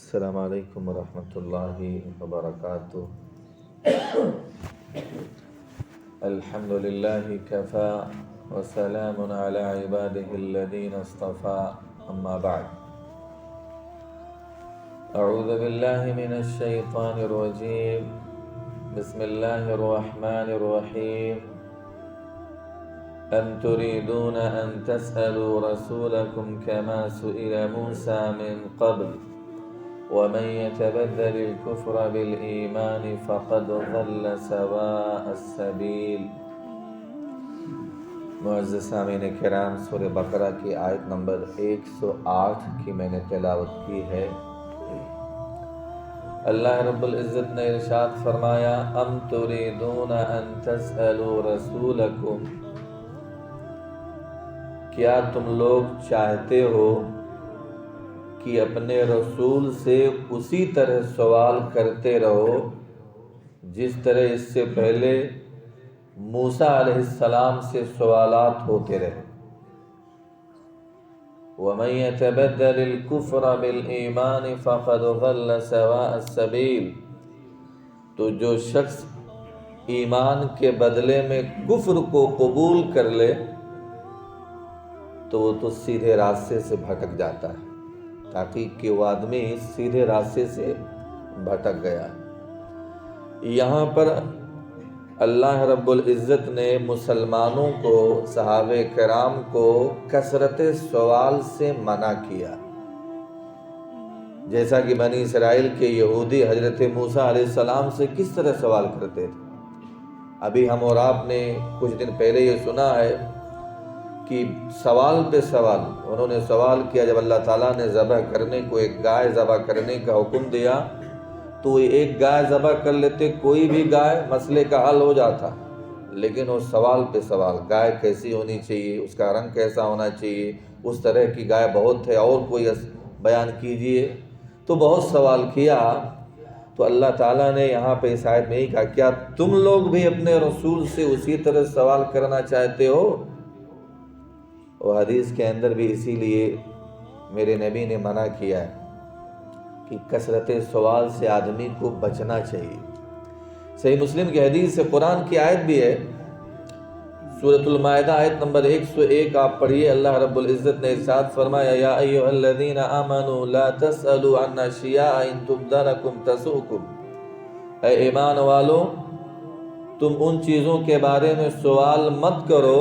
السلام علیکم ورحمۃ اللہ وبرکاتہ۔ الحمد للہ کفا وسلام علی عبادہ الذین اصطفى، اما بعد۔ اعوذ باللہ من الشیطان الرجیم، بسم اللہ الرحمن الرحیم۔ ام تريدون ان تسألوا رسولكم كما سئل موسى من قبل ومن يتبدل الكفر بالإيمان فقد ضل سواء السبيل۔ معزز سامعین کرام، سورہ بقرہ کی آیت نمبر 108 کی میں نے تلاوت کی ہے۔ اللہ رب العزت نے ارشاد فرمایا، ام تريدون ان تسألوا رسولكم، کیا تم لوگ چاہتے ہو کہ اپنے رسول سے اسی طرح سوال کرتے رہو جس طرح اس سے پہلے موسیٰ علیہ السلام سے سوالات ہوتے رہے۔ وَمَن يَتَبَدَّلِ الْكُفْرَ بِالْإِيمَانِ فَقَدْ ضَلَّ سَوَاءَ السَّبِيلِ، تو جو شخص ایمان کے بدلے میں کفر کو قبول کر لے تو وہ تو سیدھے راستے سے بھٹک جاتا ہے۔ تحقیق کہ وہ آدمی سیدھے راستے سے بھٹک گیا۔ یہاں پر اللہ رب العزت نے مسلمانوں کو، صحابہ کرام کو کثرت سوال سے منع کیا، جیسا کہ بنی اسرائیل کے یہودی حضرت موسیٰ علیہ السلام سے کس طرح سوال کرتے تھے۔ ابھی ہم اور آپ نے کچھ دن پہلے یہ سنا ہے کہ سوال پہ سوال انہوں نے سوال کیا۔ جب اللہ تعالیٰ نے ذبح کرنے کو، ایک گائے ذبح کرنے کا حکم دیا تو وہ ایک گائے ذبح کر لیتے، کوئی بھی گائے، مسئلے کا حل ہو جاتا۔ لیکن وہ سوال پہ سوال، گائے کیسی ہونی چاہیے، اس کا رنگ کیسا ہونا چاہیے، اس طرح کی گائے بہت ہے، اور کوئی بیان کیجئے، تو بہت سوال کیا۔ تو اللہ تعالیٰ نے یہاں پہ اس آیت میں ہی کہا، کیا تم لوگ بھی اپنے رسول سے اسی طرح سوال کرنا چاہتے ہو؟ اور حدیث کے اندر بھی اسی لیے میرے نبی نے منع کیا ہے کہ کثرت سوال سے آدمی کو بچنا چاہیے۔ صحیح مسلم کی حدیث سے قرآن کی آیت بھی ہے، سورۃ المائدہ آیت نمبر 101 آپ پڑھیے۔ اللہ رب العزت نے ارشاد فرمایا، یا ایھا الذین آمنوا لا تسألوا عن اشیاء ان تبد لکم تسؤکم، اے ایمان والو تم ان چیزوں کے بارے میں سوال مت کرو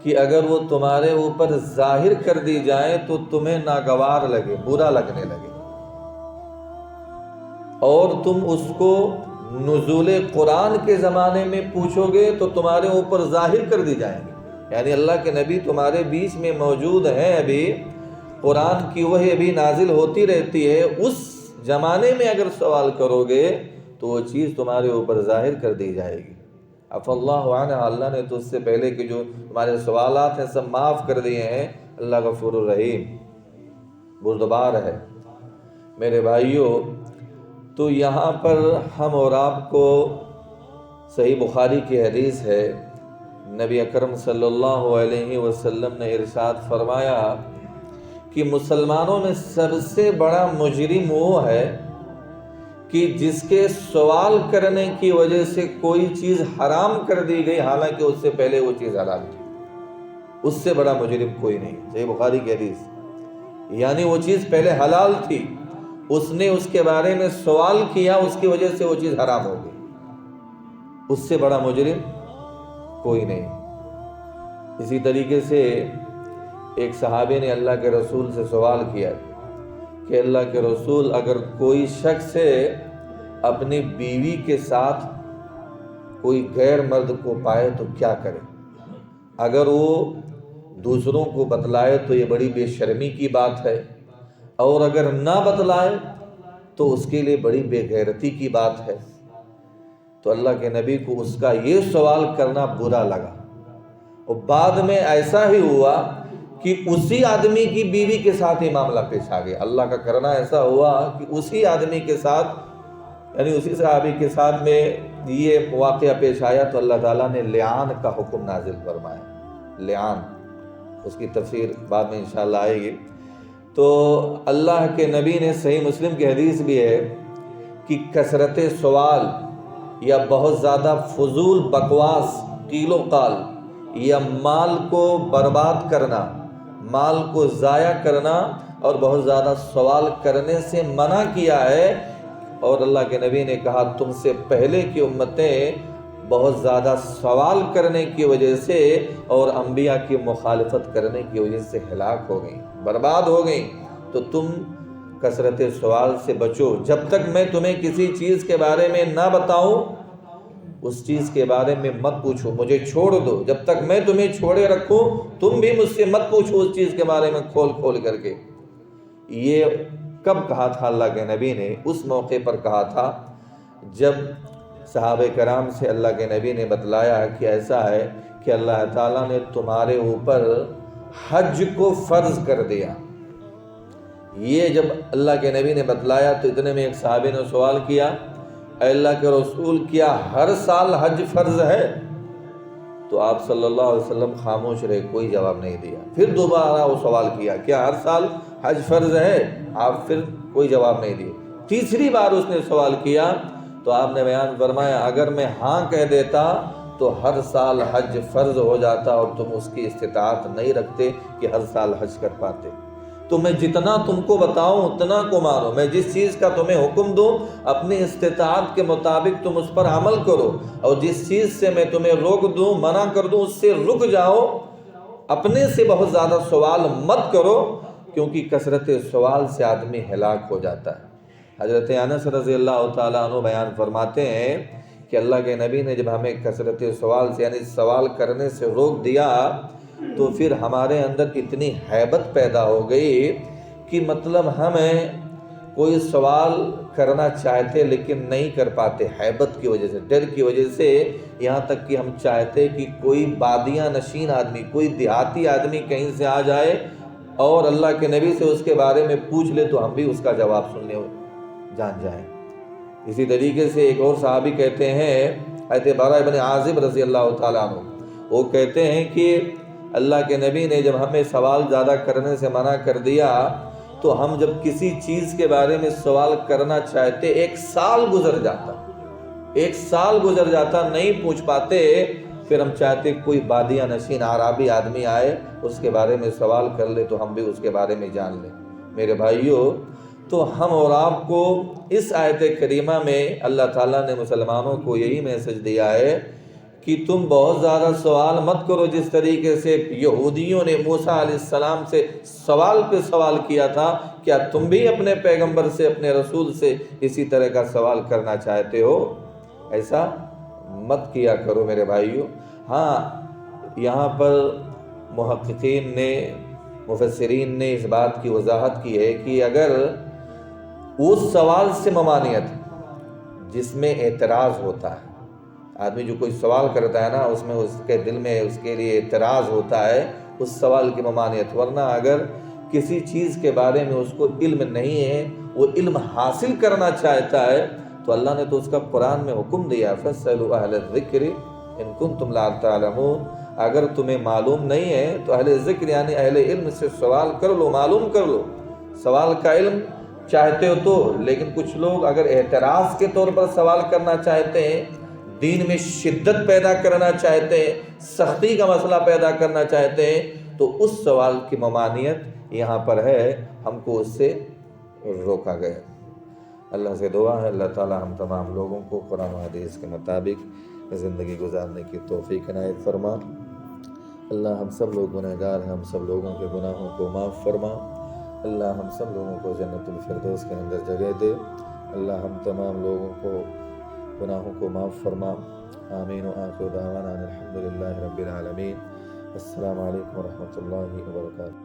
کہ اگر وہ تمہارے اوپر ظاہر کر دی جائیں تو تمہیں ناگوار لگے، برا لگنے لگے، اور تم اس کو نزول قرآن کے زمانے میں پوچھو گے تو تمہارے اوپر ظاہر کر دی جائیں گے۔ یعنی اللہ کے نبی تمہارے بیچ میں موجود ہیں، ابھی قرآن کی وحی ابھی نازل ہوتی رہتی ہے، اس زمانے میں اگر سوال کرو گے تو وہ چیز تمہارے اوپر ظاہر کر دی جائے گی۔ عفا اللہ عنہ، اللہ نے تو اس سے پہلے کہ جو تمہارے سوالات ہیں سب معاف کر دیے ہیں۔ اللہ غفور الرحیم، بردبار ہے۔ میرے بھائیوں، تو یہاں پر ہم اور آپ کو صحیح بخاری کی حدیث ہے، نبی اکرم صلی اللہ علیہ وسلم نے ارشاد فرمایا کہ مسلمانوں میں سب سے بڑا مجرم وہ ہے کہ جس کے سوال کرنے کی وجہ سے کوئی چیز حرام کر دی گئی حالانکہ اس سے پہلے وہ چیز حلال تھی۔ اس سے بڑا مجرم کوئی نہیں۔ صحیح بخاری کی حدیث، یعنی وہ چیز پہلے حلال تھی، اس نے اس کے بارے میں سوال کیا، اس کی وجہ سے وہ چیز حرام ہو گئی، اس سے بڑا مجرم کوئی نہیں۔ اسی طریقے سے ایک صحابی نے اللہ کے رسول سے سوال کیا کہ اللہ کے رسول، اگر کوئی شخص اپنی بیوی کے ساتھ کوئی غیر مرد کو پائے تو کیا کرے؟ اگر وہ دوسروں کو بتلائے تو یہ بڑی بے شرمی کی بات ہے، اور اگر نہ بتلائے تو اس کے لیے بڑی بے غیرتی کی بات ہے۔ تو اللہ کے نبی کو اس کا یہ سوال کرنا برا لگا، اور بعد میں ایسا ہی ہوا کہ اسی آدمی کی بیوی کے ساتھ ہی معاملہ پیش آ گیا۔ اللہ کا کرنا ایسا ہوا کہ اسی آدمی کے ساتھ، یعنی اسی صحابی کے ساتھ میں یہ واقعہ پیش آیا، تو اللہ تعالیٰ نے لعان کا حکم نازل فرمایا۔ لعان، اس کی تفسیر بعد میں انشاءاللہ آئے گی۔ تو اللہ کے نبی نے صحیح مسلم کی حدیث بھی ہے کہ کثرت سوال یا بہت زیادہ فضول بکواس قیل و قال یا مال کو برباد کرنا، مال کو ضائع کرنا اور بہت زیادہ سوال کرنے سے منع کیا ہے۔ اور اللہ کے نبی نے کہا تم سے پہلے کی امتیں بہت زیادہ سوال کرنے کی وجہ سے اور انبیاء کی مخالفت کرنے کی وجہ سے ہلاک ہو گئیں، برباد ہو گئیں۔ تو تم کثرت سوال سے بچو، جب تک میں تمہیں کسی چیز کے بارے میں نہ بتاؤں اس چیز کے بارے میں مت پوچھو، مجھے چھوڑ دو، جب تک میں تمہیں چھوڑے رکھوں تم بھی مجھ سے مت پوچھو اس چیز کے بارے میں کھول کھول کر کے۔ یہ کب کہا تھا اللہ کے نبی نے؟ اس موقع پر کہا تھا جب صحابہ کرام سے اللہ کے نبی نے بتلایا کہ ایسا ہے کہ اللہ تعالیٰ نے تمہارے اوپر حج کو فرض کر دیا۔ یہ جب اللہ کے نبی نے بتلایا تو اتنے میں ایک صحابی نے سوال کیا، اے اللہ کے رسول کیا ہر سال حج فرض ہے؟ تو آپ صلی اللہ علیہ وسلم خاموش رہے، کوئی جواب نہیں دیا۔ پھر دوبارہ وہ سوال کیا، کیا ہر سال حج فرض ہے؟ آپ پھر کوئی جواب نہیں دیے۔ تیسری بار اس نے سوال کیا تو آپ نے بیان فرمایا اگر میں ہاں کہہ دیتا تو ہر سال حج فرض ہو جاتا اور تم اس کی استطاعت نہیں رکھتے کہ ہر سال حج کر پاتے۔ تو میں جتنا تم کو بتاؤں اتنا کو مانو، میں جس چیز کا تمہیں حکم دوں اپنی استطاعت کے مطابق تم اس پر عمل کرو، اور جس چیز سے میں تمہیں روک دوں، منع کر دوں، اس سے رک جاؤ۔ اپنے سے بہت زیادہ سوال مت کرو، کیونکہ کثرت سوال سے آدمی ہلاک ہو جاتا ہے۔ حضرت انس رضی اللہ تعالیٰ عنہ بیان فرماتے ہیں کہ اللہ کے نبی نے جب ہمیں کثرت سوال سے یعنی سوال کرنے سے روک دیا تو پھر ہمارے اندر اتنی ہیبت پیدا ہو گئی کہ مطلب ہمیں کوئی سوال کرنا چاہتے لیکن نہیں کر پاتے، ہیبت کی وجہ سے، ڈر کی وجہ سے، یہاں تک کہ ہم چاہتے کہ کوئی بادیاں نشین آدمی، کوئی دیہاتی آدمی کہیں سے آ جائے اور اللہ کے نبی سے اس کے بارے میں پوچھ لے تو ہم بھی اس کا جواب سننے جان جائیں۔ اسی طریقے سے ایک اور صحابی کہتے ہیں، حضرت براء بن عازب رضی اللہ تعالیٰ عنہ، وہ کہتے ہیں کہ اللہ کے نبی نے جب ہمیں سوال زیادہ کرنے سے منع کر دیا تو ہم جب کسی چیز کے بارے میں سوال کرنا چاہتے ایک سال گزر جاتا نہیں پوچھ پاتے، پھر ہم چاہتے کوئی بادیہ نشین عرابی آدمی آئے اس کے بارے میں سوال کر لے تو ہم بھی اس کے بارے میں جان لیں۔ میرے بھائیوں، تو ہم اور آپ کو اس آیت کریمہ میں اللہ تعالیٰ نے مسلمانوں کو یہی میسج دیا ہے کہ تم بہت زیادہ سوال مت کرو، جس طریقے سے یہودیوں نے موسیٰ علیہ السلام سے سوال پہ سوال کیا تھا، کیا تم بھی اپنے پیغمبر سے، اپنے رسول سے اسی طرح کا سوال کرنا چاہتے ہو؟ ایسا مت کیا کرو میرے بھائیوں۔ ہاں، یہاں پر محققین نے، مفسرین نے اس بات کی وضاحت کی ہے کہ اگر اس سوال سے ممانعت جس میں اعتراض ہوتا ہے، آدمی جو کوئی سوال کرتا ہے نا اس میں اس کے دل میں اس کے لیے اعتراض ہوتا ہے، اس سوال کی ممانعت، ورنہ اگر کسی چیز کے بارے میں اس کو علم نہیں ہے، وہ علم حاصل کرنا چاہتا ہے تو اللہ نے تو اس کا قرآن میں حکم دیا، فَاسْأَلُوا أَهْلَ الذِّكْرِ إِن كُنتُمْ لَا تَعْلَمُونَ۔ اگر تمہیں معلوم نہیں ہے تو اہل ذکر یعنی اہل علم سے سوال کر لو، معلوم کر لو۔ سوال کا علم چاہتے ہو تو، لیکن کچھ لوگ اگر اعتراض کے طور پر سوال کرنا چاہتے ہیں، دین میں شدت پیدا کرنا چاہتے ہیں، سختی کا مسئلہ پیدا کرنا چاہتے ہیں، تو اس سوال کی ممانعت یہاں پر ہے، ہم کو اس سے روکا گیا۔ اللہ سے دعا ہے اللہ تعالی ہم تمام لوگوں کو قرآن و حدیث کے مطابق زندگی گزارنے کی توفیق عنایت فرما۔ اللہ ہم سب لوگ گنہگار ہیں، ہم سب لوگوں کے گناہوں کو معاف فرما۔ اللہ ہم سب لوگوں کو جنت الفردوس کے اندر جگہ دے۔ اللہ ہم تمام لوگوں کو گناہوں کو معاف فرما۔ آمین و آخر دعوانا الحمدللہ رب العالمین۔ السلام علیکم ورحمۃ اللہ وبرکاتہ۔